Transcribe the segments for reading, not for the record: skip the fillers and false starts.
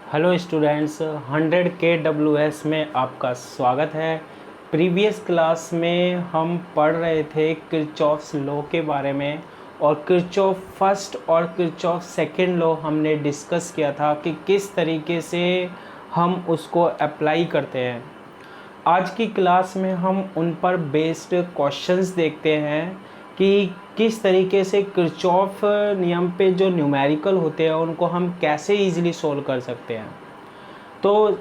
Hello students, 100 KWS में आपका स्वागत है। प्रीवियस क्लास में हम पढ़ रहे थे किरचॉफ्स लॉ के बारे में और किरचॉफ फर्स्ट और किरचॉफ सेकंड लॉ हमने डिस्कस किया था कि किस तरीके से हम उसको अप्लाई करते हैं। आज की क्लास में हम उन पर बेस्ड क्वेश्चंस देखते हैं कि किस तरीके से किरचॉफ नियम पे जो न्यूमेरिकल होते हैं उनको हम कैसे इजीली सोल्व कर सकते हैं। तो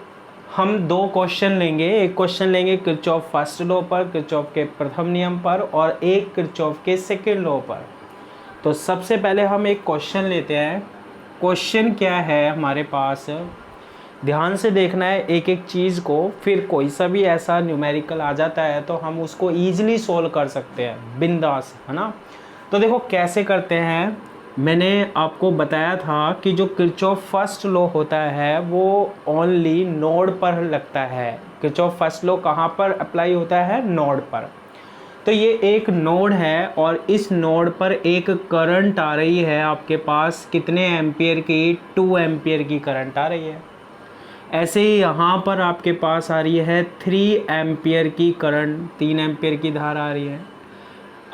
हम दो क्वेश्चन लेंगे, एक क्वेश्चन लेंगे किरचॉफ फर्स्ट लॉ पर, किरचॉफ के प्रथम नियम पर, और एक किरचॉफ के सेकंड लॉ पर। तो सबसे पहले हम एक क्वेश्चन लेते हैं। क्वेश्चन क्या है हमारे पास, ध्यान से देखना है एक एक चीज़ को, फिर कोई सा भी ऐसा न्यूमेरिकल आ जाता है तो हम उसको ईजिली सोल्व कर सकते हैं बिंदास, है ना। तो देखो कैसे करते हैं। मैंने आपको बताया था कि जो किरचॉफ फर्स्ट लॉ होता है वो ओनली नोड पर लगता है। किरचॉफ फर्स्ट लॉ कहाँ पर अप्लाई होता है? नोड पर। तो ये एक नोड है और इस नोड पर एक करंट आ रही है आपके पास, कितने एम्पियर की? 2 एम्पियर की करंट आ रही है। ऐसे ही यहाँ पर आपके पास आ रही है 3 एम्पियर की करंट, 3 एम्पियर की धारा आ रही है।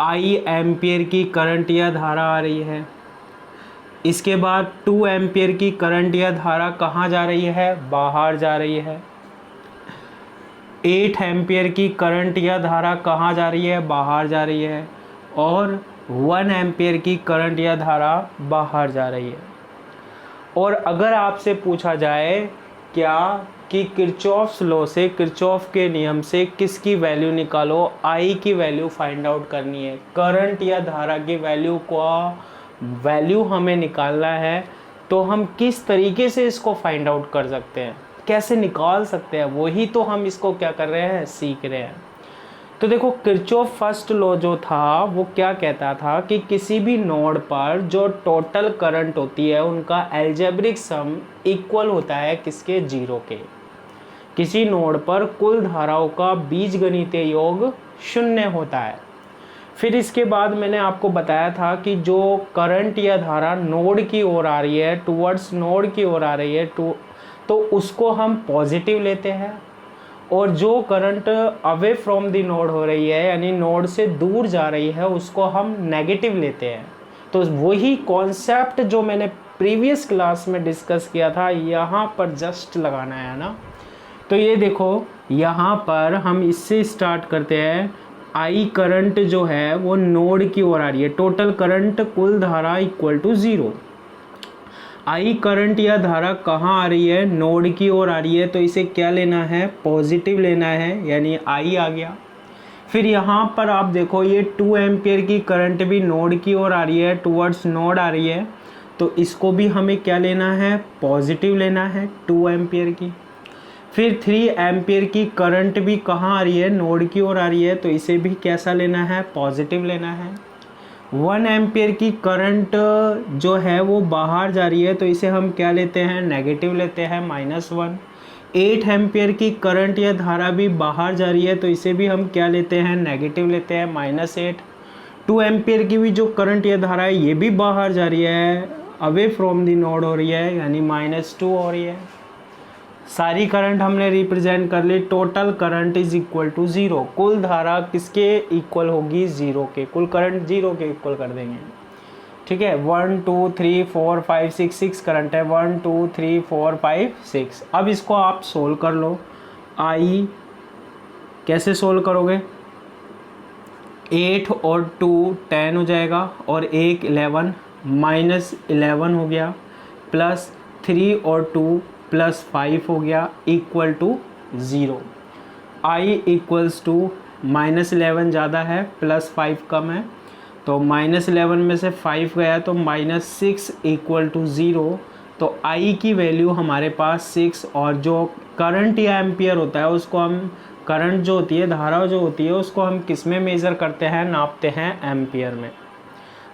आई एम्पियर की करंट या धारा आ रही है। इसके बाद 2 एम्पियर की करंट या धारा कहाँ जा रही है? बाहर जा रही है। 8 एम्पियर की करंट या धारा कहाँ जा रही है? बाहर जा रही है। और 1 एम्पियर की करंट या धारा बाहर जा रही है। और अगर आपसे पूछा जाए क्या कि किरचॉफ्स लॉ से, किरचॉफ के नियम से किसकी वैल्यू निकालो, आई की वैल्यू फाइंड आउट करनी है, करंट या धारा की वैल्यू हमें निकालना है, तो हम किस तरीके से इसको फाइंड आउट कर सकते हैं, कैसे निकाल सकते हैं, वही तो हम इसको क्या कर रहे हैं, सीख रहे हैं। तो देखो किरचॉफ फर्स्ट लॉ जो था वो क्या कहता था कि किसी भी नोड पर जो टोटल करंट होती है उनका एल्जेब्रिक सम इक्वल होता है किसके? 0 के। किसी नोड पर कुल धाराओं का बीजगणितीय योग 0 होता है। फिर इसके बाद मैंने आपको बताया था कि जो करंट या धारा नोड की ओर आ रही है, टुवर्ड्स नोड की ओर आ रही है, तो उसको हम पॉजिटिव लेते हैं, और जो current away from the node हो रही है यानी नोड से दूर जा रही है उसको हम नेगेटिव लेते हैं। तो वही कॉन्सेप्ट जो मैंने प्रीवियस क्लास में डिस्कस किया था यहाँ पर जस्ट लगाना है ना। तो ये देखो यहाँ पर हम इससे स्टार्ट करते हैं। आई करंट जो है वो नोड की ओर आ रही है, टोटल करंट कुल धारा इक्वल टू 0। आई करंट या धारा कहाँ आ रही है? नोड की ओर आ रही है, तो इसे क्या लेना है? पॉजिटिव लेना है, यानी आई आ गया। फिर यहाँ पर आप देखो ये 2 एम्पियर की करंट भी नोड की ओर आ रही है, टुवर्ड्स नोड आ रही है, तो इसको भी हमें क्या लेना है? पॉजिटिव लेना है, 2 एम्पियर की। फिर 3 एम्पियर की करंट भी कहाँ आ रही है? नोड की ओर आ रही है, तो इसे भी कैसा लेना है? पॉजिटिव लेना है। 1 एम्पियर की करंट जो है वो बाहर जा रही है, तो इसे हम क्या लेते हैं? नेगेटिव लेते हैं, -1। 8 एम्पियर की करंट या धारा भी बाहर जा रही है, तो इसे भी हम क्या लेते हैं? नेगेटिव लेते हैं, -8। 2 एम्पियर की भी जो करंट या धारा है ये भी बाहर जा रही है, अवे फ्रॉम द नोड हो रही है, यानी -2 हो रही है। सारी करंट हमने रिप्रेजेंट कर ली। Total current is equal to 0। कुल धारा किसके इक्वल होगी? 0 के। कुल करंट 0 के इक्वल कर देंगे, ठीक है। 1 2 3 4 5 6 करंट है, 1 2 3 4 5 6। अब इसको आप सोल्व कर लो। आई कैसे सोल्व करोगे? 8 और 2 10 हो जाएगा, और 1 11, -11 हो गया, प्लस 3 और 2 +5 हो गया, equal to 0। I equals to -11 ज़्यादा है, +5 कम है, तो -11 में से 5 गया तो -6 इक्वल टू 0। तो आई की वैल्यू हमारे पास 6, और जो करंट या एम्पियर होता है उसको हम, करंट जो होती है, धारा जो होती है, उसको हम किस में मेज़र करते हैं? नापते हैं एम्पियर में।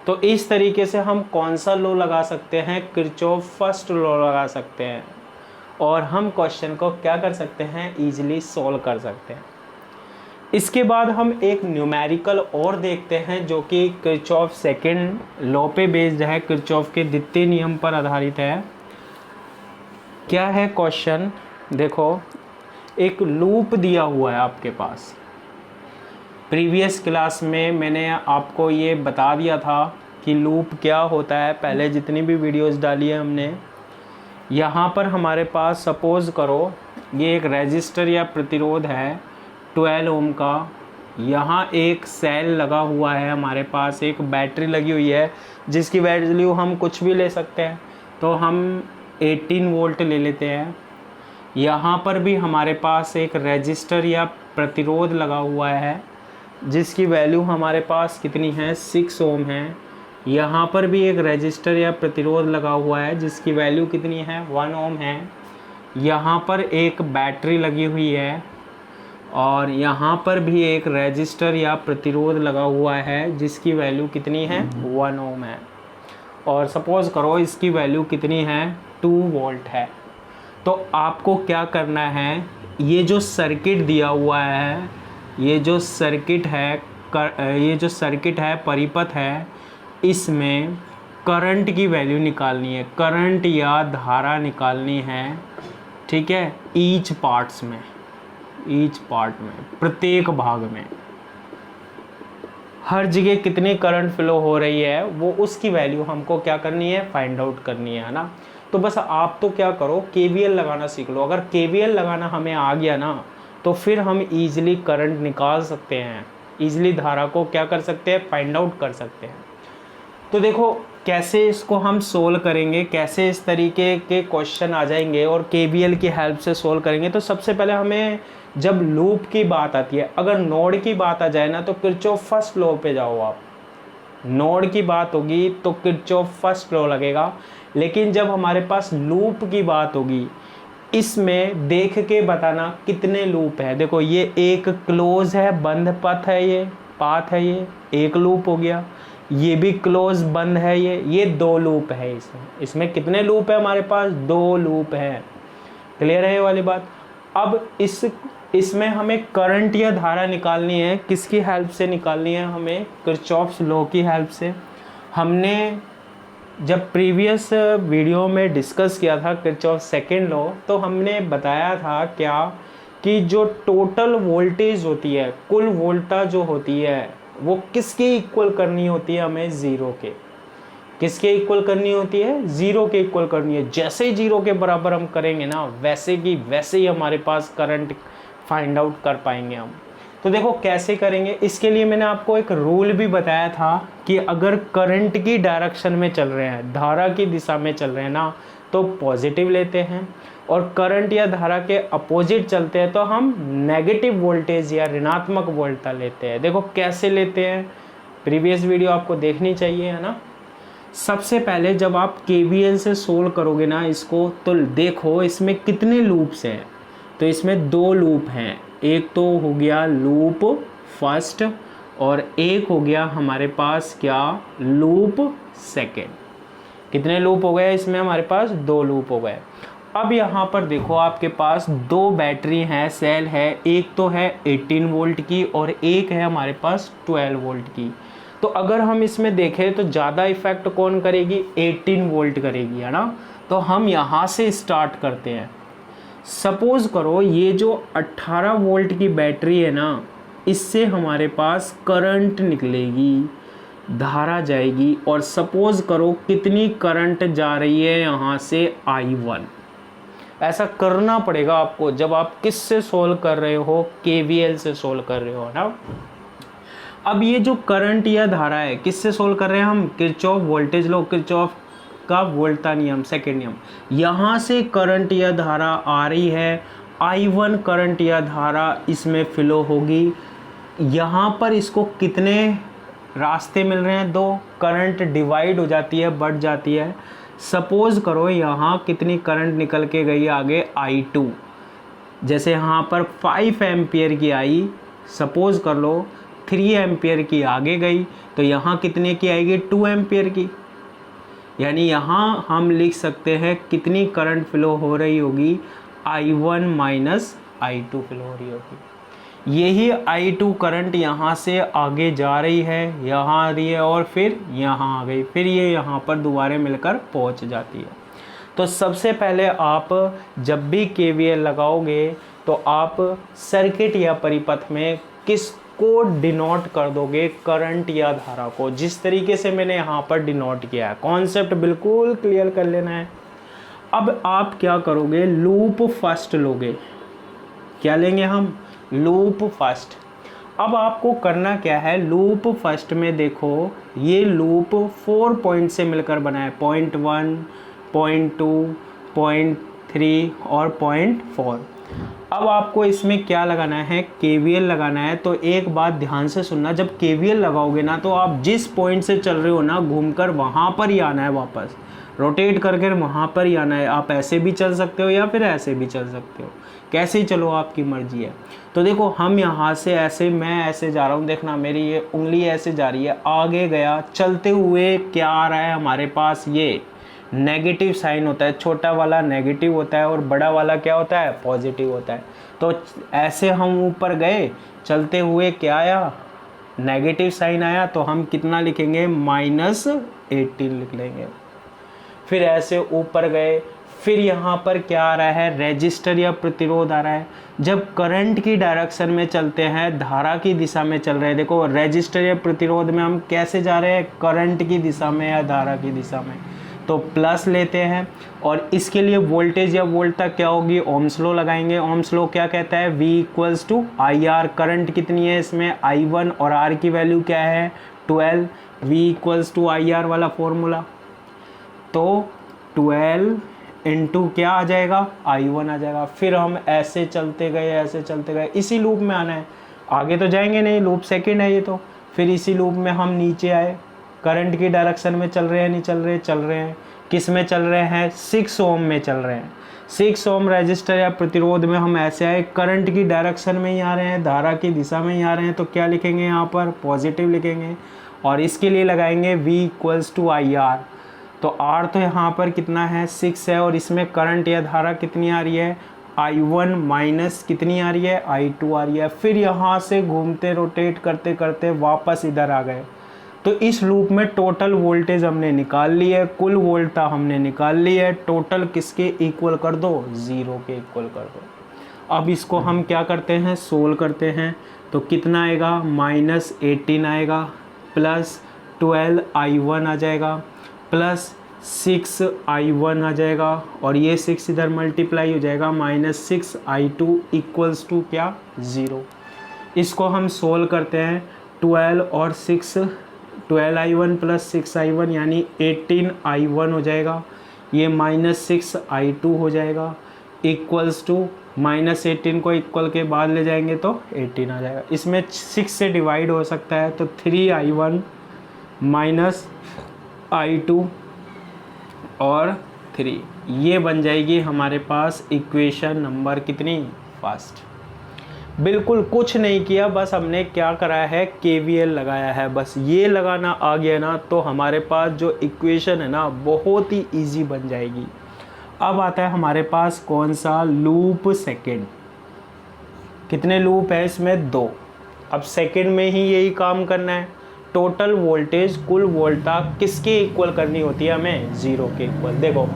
तो इस तरीके से हम कौन सा लॉ लगा सकते हैं? किरचॉफ फर्स्ट लॉ लगा सकते हैं, और हम क्वेश्चन को क्या कर सकते हैं? ईजिली सोल्व कर सकते हैं। इसके बाद हम एक न्यूमेरिकल और देखते हैं जो कि किरचॉफ सेकंड लॉ पे बेस्ड है, किरचॉफ के द्वितीय नियम पर आधारित है। क्या है क्वेश्चन, देखो एक लूप दिया हुआ है आपके पास। प्रीवियस क्लास में मैंने आपको ये बता दिया था कि लूप क्या होता है, पहले जितनी भी वीडियोस डाली है हमने। यहाँ पर हमारे पास सपोज़ करो ये एक रेजिस्टर या प्रतिरोध है 12 ओम का, यहाँ एक सेल लगा हुआ है, हमारे पास एक बैटरी लगी हुई है जिसकी वैल्यू हम कुछ भी ले सकते हैं, तो हम 18 वोल्ट ले लेते हैं। यहाँ पर भी हमारे पास एक रेजिस्टर या प्रतिरोध लगा हुआ है जिसकी वैल्यू हमारे पास कितनी है, 6 ओम है। यहाँ पर भी एक रेजिस्टर या प्रतिरोध लगा हुआ है जिसकी वैल्यू कितनी है, 1 ओम है। यहाँ पर एक बैटरी लगी हुई है और यहाँ पर भी एक रेजिस्टर या प्रतिरोध लगा हुआ है जिसकी वैल्यू कितनी है, 1 ओम है। और सपोज़ करो इसकी वैल्यू कितनी है, 2 वोल्ट है। तो आपको क्या करना है, ये जो सर्किट दिया हुआ है, ये जो सर्किट है परिपथ है, इसमें करंट की वैल्यू निकालनी है, करंट या धारा निकालनी है, ठीक है। ईच पार्ट में, प्रत्येक भाग में हर जगह कितनी करंट फ्लो हो रही है वो उसकी वैल्यू हमको क्या करनी है, फाइंड आउट करनी है ना। तो बस आप तो क्या करो, KVL लगाना सीख लो। अगर KVL लगाना हमें आ गया ना तो फिर हम ईजिली करंट निकाल सकते हैं, ईजिली धारा को क्या कर सकते हैं, फाइंड आउट कर सकते हैं। तो देखो कैसे इसको हम सोल्व करेंगे, कैसे इस तरीके के क्वेश्चन आ जाएंगे और KVL की हेल्प से सोल्व करेंगे। तो सबसे पहले हमें जब लूप की बात आती है, अगर नोड की बात आ जाए ना तो किरचॉफ फर्स्ट लॉ पे जाओ आप। नोड की बात होगी तो किरचॉफ फर्स्ट लॉ लगेगा, लेकिन जब हमारे पास लूप की बात होगी, इसमें देख के बताना कितने लूप है। देखो ये एक क्लोज है, बंद पथ है, ये पाथ है, ये एक लूप हो गया। ये भी क्लोज बंद है, ये 2 लूप है। इसमें कितने लूप है हमारे पास, 2 लूप है। क्लियर है ये वाली बात। अब इसमें हमें करंट या धारा निकालनी है, किसकी हेल्प से निकालनी है, हमें किरचॉफ्स लॉ की हेल्प से। हमने जब प्रीवियस वीडियो में डिस्कस किया था किरचॉफ सेकंड लॉ, तो हमने बताया था क्या कि जो टोटल वोल्टेज होती है, कुल वोल्टा जो होती है, वो किसके इक्वल करनी होती है, हमें 0 के। किसके इक्वल करनी होती है, 0 के इक्वल करनी है। जैसे ही 0 के बराबर हम करेंगे ना, वैसे की वैसे ही हमारे पास करंट फाइंड आउट कर पाएंगे हम। तो देखो कैसे करेंगे, इसके लिए मैंने आपको एक रूल भी बताया था कि अगर करंट की डायरेक्शन में चल रहे हैं, धारा की दिशा में चल रहे हैं ना, तो पॉजिटिव लेते हैं, और करंट या धारा के अपोजिट चलते हैं तो हम नेगेटिव वोल्टेज या ऋणात्मक वोल्टा लेते हैं। देखो कैसे लेते हैं, प्रीवियस वीडियो आपको देखनी चाहिए, है ना। सबसे पहले जब आप KVL से सोल्व करोगे ना इसको, तो देखो इसमें कितने लूप्स हैं। तो इसमें 2 लूप हैं, एक तो हो गया लूप फर्स्ट और एक हो गया हमारे पास क्या, लूप सेकेंड। कितने लूप हो गए इसमें, हमारे पास 2 लूप हो गए। अब यहाँ पर देखो आपके पास 2 बैटरी हैं, सेल है, एक तो है 18 वोल्ट की और एक है हमारे पास 12 वोल्ट की। तो अगर हम इसमें देखें तो ज़्यादा इफेक्ट कौन करेगी, 18 वोल्ट करेगी, है ना। तो हम यहाँ से स्टार्ट करते हैं। सपोज़ करो ये जो 18 वोल्ट की बैटरी है ना, इससे हमारे पास करंट निकलेगी, धारा जाएगी, और सपोज़ करो कितनी करंट जा रही है यहाँ से, I1। ऐसा करना पड़ेगा आपको जब आप किससे सोल्व कर रहे हो, KVL से सोल्व कर रहे हो ना। अब ये जो करंट या धारा है किससे सोल्व कर रहे हैं हम, किरचॉफ वोल्टेज लॉ, किरचॉफ का वोल्टा नियम, सेकेंड नियम। यहाँ से करंट या धारा आ रही है, I1 करंट या धारा इसमें फ्लो होगी। यहाँ पर इसको कितने रास्ते मिल रहे हैं, 2। करंट डिवाइड हो जाती है, बढ़ जाती है। सपोज़ करो यहाँ कितनी करंट निकल के गई आगे, I2। जैसे यहाँ पर 5 एम्पियर की आई, सपोज़ कर लो 3 एम्पियर की आगे गई, तो यहाँ कितने की आएगी, 2 एम्पियर की। यानी यहाँ हम लिख सकते हैं कितनी करंट फ्लो हो रही होगी, I1 माइनस I2 फ्लो हो रही होगी। यही I2 करंट यहाँ से आगे जा रही है, यहाँ आ रही है और फिर यहाँ आ गई, फिर ये यहाँ पर दोबारा मिलकर पहुँच जाती है। तो सबसे पहले आप जब भी KVL लगाओगे तो आप सर्किट या परिपथ में किसको डिनोट कर दोगे, करंट या धारा को, जिस तरीके से मैंने यहाँ पर डिनोट किया है। कॉन्सेप्ट बिल्कुल क्लियर कर लेना है। अब आप क्या करोगे, लूप फर्स्ट लोगे। क्या लेंगे हम, लूप फर्स्ट। अब आपको करना क्या है, लूप फर्स्ट में देखो ये लूप 4 पॉइंट से मिलकर बना है, पॉइंट 1, पॉइंट 2, पॉइंट 3 और पॉइंट 4। अब आपको इसमें क्या लगाना है, KVL लगाना है। तो एक बात ध्यान से सुनना, जब KVL लगाओगे ना तो आप जिस पॉइंट से चल रहे हो ना, घूमकर वहाँ पर ही आना है, वापस रोटेट करके वहाँ पर ही आना है। आप ऐसे भी चल सकते हो या फिर ऐसे भी चल सकते हो, कैसे ही चलो, आपकी मर्जी है। तो देखो हम यहाँ से ऐसे, मैं ऐसे जा रहा हूँ, देखना मेरी ये उंगली ऐसे जा रही है, आगे गया, चलते हुए क्या आ रहा है हमारे पास, ये नेगेटिव साइन होता है। छोटा वाला नेगेटिव होता है और बड़ा वाला क्या होता है, पॉजिटिव होता है। तो ऐसे हम ऊपर गए, चलते हुए क्या आया, नेगेटिव साइन आया, तो हम कितना लिखेंगे, -18 लिख लेंगे। फिर ऐसे ऊपर गए, फिर यहाँ पर क्या आ रहा है, रेजिस्टर या प्रतिरोध आ रहा है। जब करंट की डायरेक्शन में चलते हैं, धारा की दिशा में चल रहे हैं, देखो रेजिस्टर या प्रतिरोध में हम कैसे जा रहे हैं, करंट की दिशा में या धारा की दिशा में, तो प्लस लेते हैं। और इसके लिए वोल्टेज या वोल्टता क्या होगी, ओम्स लॉ लगाएंगे। ओम्स लॉ क्या कहता है, V = IR। करंट कितनी है इसमें, I1, और R की वैल्यू क्या है, 12। V = IR वाला फॉर्मूला, तो 12 इंटू क्या आ जाएगा, I1 आ जाएगा। फिर हम ऐसे चलते गए, ऐसे चलते गए, इसी लूप में आना है, आगे तो जाएंगे नहीं, लूप सेकंड है ये तो। फिर इसी लूप में हम नीचे आए, करंट की डायरेक्शन में चल रहे हैं, नहीं चल रहे, चल रहे हैं। किस में चल रहे हैं, 6 ओम में चल रहे हैं। 6 ओम रेजिस्टर या प्रतिरोध में हम ऐसे आए, करंट की डायरेक्शन में ही आ रहे हैं, धारा की दिशा में ही आ रहे हैं, तो क्या लिखेंगे यहाँ पर, पॉजिटिव लिखेंगे। और इसके लिए लगाएंगे V = IR। तो R तो यहाँ पर कितना है, 6 है, और इसमें करंट या धारा कितनी आ रही है, I1 माइनस कितनी आ रही है, I2 आ रही है। फिर यहाँ से घूमते रोटेट करते करते वापस इधर आ गए। तो इस लूप में टोटल वोल्टेज हमने निकाल ली है, कुल वोल्टता हमने निकाल ली है। टोटल किसके इक्वल कर दो, 0 के इक्वल कर दो। अब इसको हम क्या करते हैं, सोल्व करते हैं। तो कितना आएगा, -18 आएगा, प्लस 12 I1 आ जाएगा, प्लस 6 I1 आ जाएगा, और ये 6 इधर मल्टीप्लाई हो जाएगा, -6 I2 = क्या, 0। इसको हम सोल्व करते हैं, 12 और 6, 12 I1 प्लस 6 I1 यानी 18 I1 हो जाएगा। ये -6 I2 हो जाएगा, इक्वल्स टू -18 को इक्वल के बाद ले जाएंगे तो 18 आ जाएगा। इसमें 6 से डिवाइड हो सकता है, तो 3 I1 माइनस I2 और 3, ये बन जाएगी हमारे पास इक्वेशन नंबर कितनी, फर्स्ट। बिल्कुल कुछ नहीं किया, बस हमने क्या करा है, KVL लगाया है। बस ये लगाना आ गया ना तो हमारे पास जो इक्वेशन है ना बहुत ही इजी बन जाएगी। अब आता है हमारे पास कौन सा, लूप सेकंड। कितने लूप है इसमें, 2। अब सेकंड में ही यही काम करना है। टोटल वोल्टेज, कुल वोल्टता किसके इक्वल करनी होती है हमें, 0 के इक्वल। देखो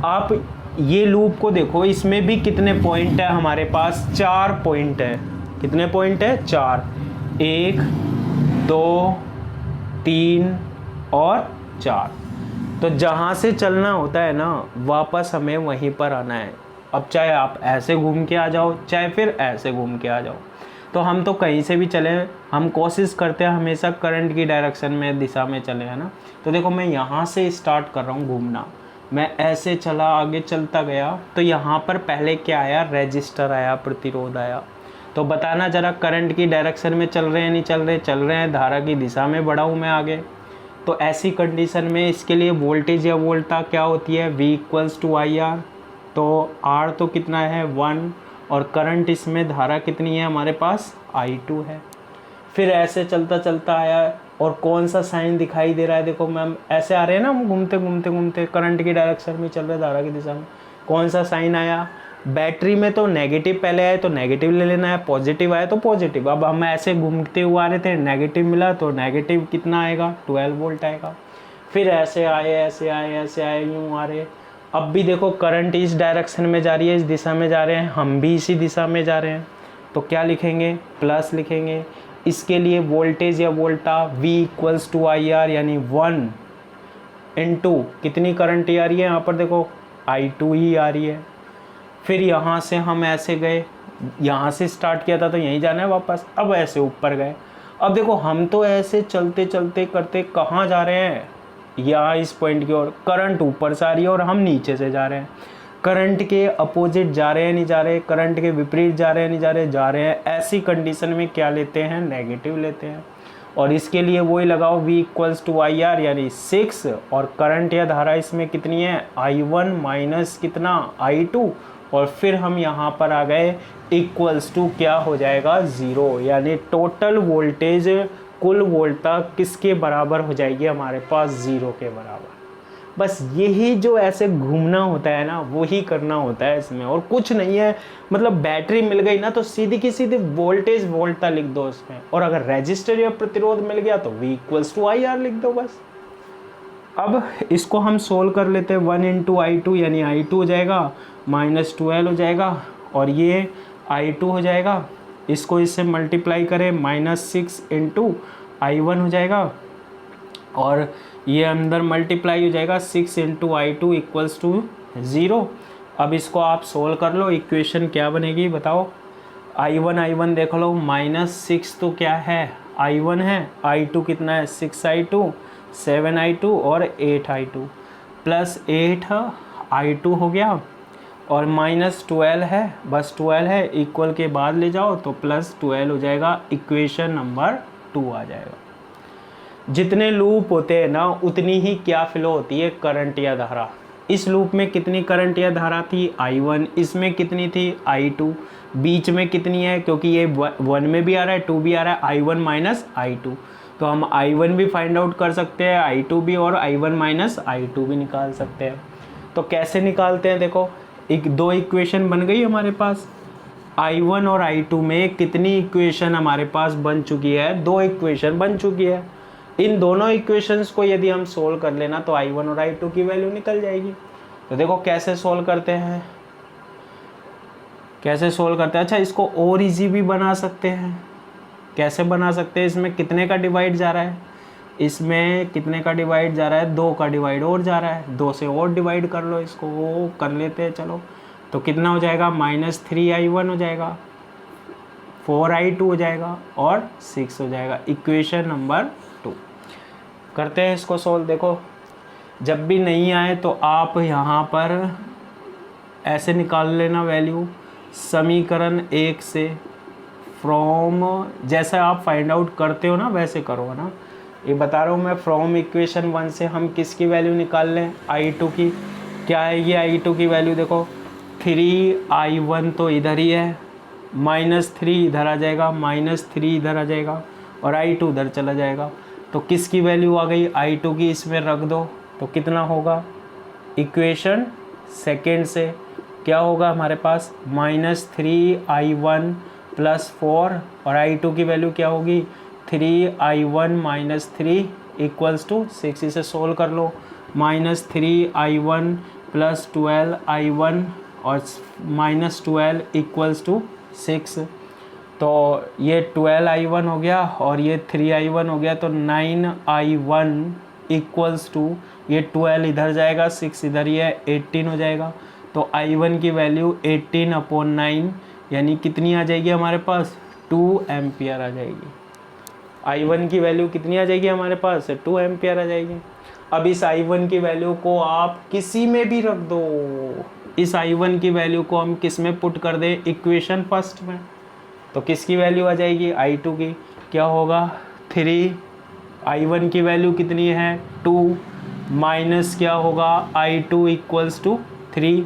आप ये लूप को देखो, इसमें भी कितने पॉइंट है हमारे पास, 4 पॉइंट है। कितने पॉइंट है, 4, 1 2 3 और 4। तो जहाँ से चलना होता है ना वापस हमें वहीं पर आना है। अब चाहे आप ऐसे घूम के आ जाओ, चाहे फिर ऐसे घूम के आ जाओ, तो हम तो कहीं से भी चले, हम कोशिश करते हैं हमेशा करंट की डायरेक्शन में, दिशा में चले, है ना। तो देखो मैं यहाँ से स्टार्ट कर रहा हूँ घूमना, मैं ऐसे चला, आगे चलता गया, तो यहाँ पर पहले क्या आया, रेजिस्टर आया, प्रतिरोध आया। तो बताना जरा, करंट की डायरेक्शन में चल रहे हैं, नहीं चल रहे, चल रहे हैं, धारा की दिशा में बढ़ा हूँ मैं आगे। तो ऐसी कंडीशन में इसके लिए वोल्टेज या वोल्टता क्या होती है, V = IR। तो R तो कितना है, 1, और करंट इसमें धारा कितनी है हमारे पास, I2 है। फिर ऐसे चलता चलता आया, और कौन सा साइन दिखाई दे रहा है, देखो मैम ऐसे आ रहे हैं ना, हम घूमते घूमते घूमते करंट की डायरेक्शन में चल रहे, धारा की दिशा में। कौन सा साइन आया, बैटरी में तो नेगेटिव पहले आए तो नेगेटिव ले लेना है, पॉजिटिव आया तो पॉजिटिव। अब हम ऐसे घूमते हुए आ रहे थे, नेगेटिव मिला तो नेगेटिव कितना आएगा, 12 वोल्ट आएगा। फिर ऐसे आए, ऐसे आए, ऐसे आए, यूँ आ रहे, अब भी देखो करंट इस डायरेक्शन में जा रही है, इस दिशा में जा रहे हैं, हम भी इसी दिशा में जा रहे हैं, तो क्या लिखेंगे, प्लस लिखेंगे। इसके लिए वोल्टेज या volta V equals to i r, यानी 1 इंटू कितनी करंट आ रही है, यहाँ पर देखो I2 ही आ रही है। फिर यहाँ से हम ऐसे गए, यहाँ से स्टार्ट किया था तो यहीं जाना है वापस, अब ऐसे ऊपर गए। अब देखो हम तो ऐसे चलते चलते करते कहाँ जा रहे हैं, यहाँ इस पॉइंट की ओर। करंट ऊपर से आ रही है और हम नीचे से जा रहे हैं। करंट के अपोजिट जा रहे हैं नहीं जा रहे, करंट के विपरीत जा रहे हैं नहीं जा रहे, जा रहे हैं। ऐसी कंडीशन में क्या लेते हैं, नेगेटिव लेते हैं। और इसके लिए वही लगाओ V equals to i r, यानी 6, और करंट या धारा इसमें कितनी है, I1 माइनस कितना, I2, और फिर हम यहाँ पर आ गए इक्वल्स टू क्या हो जाएगा, 0, यानी टोटल वोल्टेज, कुल वोल्टता किसके बराबर हो जाएगी हमारे पास, 0 के बराबर। बस यही जो ऐसे घूमना होता है ना, वही करना होता है इसमें, और कुछ नहीं है। मतलब बैटरी मिल गई ना तो सीधी की सीधी वोल्टेज वोल्टता लिख दो उसमें, और अगर रेजिस्टर या प्रतिरोध मिल गया तो V equals to i r लिख दो बस। अब इसको हम सोल्व कर लेते हैं। 1 इंटू I2 यानी I2 हो जाएगा, -12 हो जाएगा, और ये I2 हो जाएगा। इसको इससे मल्टीप्लाई करें, -6 इंटू I1 हो जाएगा, और ये अंदर मल्टीप्लाई हो जाएगा, 6 इंटू I2 इक्वल्स टू 0। अब इसको आप सोल्व कर लो, इक्वेशन क्या बनेगी बताओ। I1 देख लो, -6 तो क्या है, I1 है, I2 कितना है, 6I2, 7I2 और 8I2, प्लस 8I2 हो गया, और -12 है, बस 12 है, इक्वल के बाद ले जाओ तो +12 हो जाएगा। इक्वेशन नंबर 2 आ जाएगा। जितने लूप होते हैं ना, उतनी ही क्या फ्लो होती है, करंट या धारा। इस लूप में कितनी करंट या धारा थी, I1, इसमें कितनी थी, I2, बीच में कितनी है, क्योंकि ये 1 में भी आ रहा है, 2 भी आ रहा है, I1 माइनस I2, तो हम I1 भी फाइंड आउट कर सकते हैं, I2 भी, और I1 माइनस I2 भी निकाल सकते हैं। तो कैसे निकालते हैं, देखो दो इक्वेशन बन गई हमारे पास। I1 और I2 में कितनी इक्वेशन हमारे पास बन चुकी है, 2 इक्वेशन बन चुकी है। इन दोनों इक्वेशंस को यदि हम सोल्व कर लेना तो I1 और I2 की वैल्यू निकल जाएगी। तो देखो कैसे सोल्व करते हैं, कैसे सोल्व करते हैं। अच्छा, इसको और इजी भी बना सकते हैं। कैसे बना सकते हैं, इसमें कितने का डिवाइड जा रहा है, इसमें कितने का डिवाइड जा रहा है, 2 का डिवाइड और जा रहा है, 2 से और डिवाइड कर लो इसको, वो कर लेते हैं चलो। तो कितना हो जाएगा, -3I1 हो जाएगा, 4I2 हो जाएगा, और 6 हो जाएगा। इक्वेशन नंबर 2 करते हैं इसको सोल्व। देखो जब भी नहीं आए तो आप यहाँ पर ऐसे निकाल लेना वैल्यू, समीकरण 1 से, फ्रॉम, जैसा आप फाइंड आउट करते हो ना वैसे करो ना, ये बता रहा हूँ मैं। फ्रॉम इक्वेशन 1 से हम किसकी वैल्यू निकाल लें, I2 की। क्या है ये I2 की वैल्यू, देखो 3I1 तो इधर ही है, -3 इधर आ जाएगा, -3 इधर आ जाएगा, और I2 उधर चला जाएगा। तो किसकी वैल्यू आ गई, I2 की, इसमें रख दो तो कितना होगा, इक्वेशन सेकेंड से क्या होगा हमारे पास, -3I1 + 4, और I2 की वैल्यू क्या होगी, 3I1 - 3 = 6। इसे सोल्व कर लो, -3I1 + 12I1 और -12 = 6। तो ये 12I1 हो गया और ये 3I1 हो गया, तो 9I1 = ये 12 इधर जाएगा, 6 इधर ही है, 18 हो जाएगा। तो I1 की वैल्यू 18/9 यानी कितनी आ जाएगी हमारे पास, 2 एम्पियर आ जाएगी। I1 की वैल्यू कितनी आ जाएगी हमारे पास, 2 एम्पियर आ जाएगी। अब इस I1 की वैल्यू को आप किसी में भी रख दो, इस I1 की वैल्यू को हम किस में पुट कर दें, इक्वेशन फर्स्ट में। तो किसकी वैल्यू आ जाएगी, I2 की, क्या होगा 3, I1 की वैल्यू कितनी है 2, माइनस क्या होगा I2 = 3,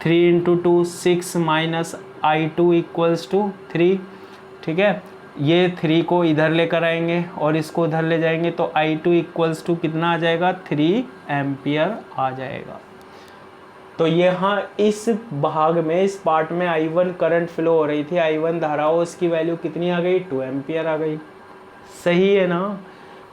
3 × 2 6 - I2 = 3। ठीक है, ये 3 को इधर लेकर आएंगे और इसको उधर ले जाएंगे, तो I2 = कितना आ जाएगा, 3 एम्पियर आ जाएगा। तो यहाँ इस भाग में, इस पार्ट में I1 करंट फ्लो हो रही थी, I1 धारा हो, इसकी वैल्यू कितनी आ गई, 2 एम्पियर आ गई। सही है ना।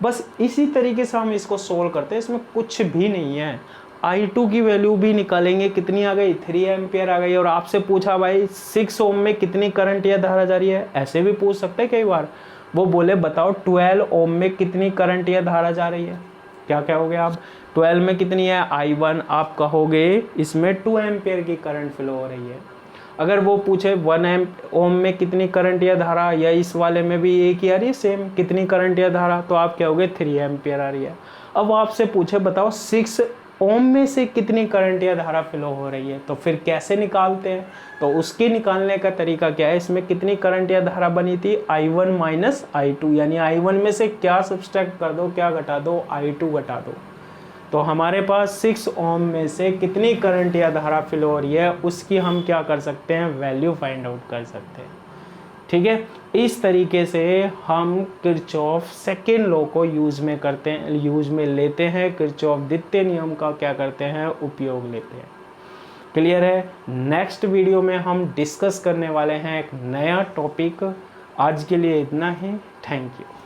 बस इसी तरीके से हम इसको सोल्व करते हैं, इसमें कुछ भी नहीं है। I2 की वैल्यू भी निकालेंगे, कितनी आ गई 3 एम्पियर आ गई। और आपसे पूछा भाई 6 ओम में कितनी करंट या धारा जा रही है, ऐसे भी पूछ सकते हैं कई बार। वो बोले बताओ 12 ओम में कितनी करंट या धारा जा रही है, क्या कहोगे आप? 12 में कितनी है I1, आप कहोगे इसमें 2 एम्पियर की करंट फ्लो हो रही है। अगर वो पूछे 1 ओम में कितनी करंट या धारा, या इस वाले में भी एक ही आ रही है सेम, कितनी करंट या धारा, तो आप कहोगे 3 एम्पियर आ रही है। अब वो आपसे पूछे बताओ 6 ओम में से कितनी करंट या धारा फ्लो हो रही है, तो फिर कैसे निकालते हैं? तो उसके निकालने का तरीका क्या है, इसमें कितनी करंट या धारा बनी थी I1 माइनस I2, यानी I1 में से क्या सब्सट्रैक्ट कर दो, क्या घटा दो, I2 घटा दो। तो हमारे पास 6 ओम में से कितनी करंट या धारा फ्लो हो रही है, उसकी हम क्या कर सकते हैं, वैल्यू फाइंड आउट कर सकते हैं। ठीक है, इस तरीके से हम किरचॉफ सेकेंड लॉ को यूज में लेते हैं, किरचॉफ द्वितीय नियम का क्या करते हैं, उपयोग लेते हैं। क्लियर है? नेक्स्ट वीडियो में हम डिस्कस करने वाले हैं एक नया टॉपिक। आज के लिए इतना ही, थैंक यू।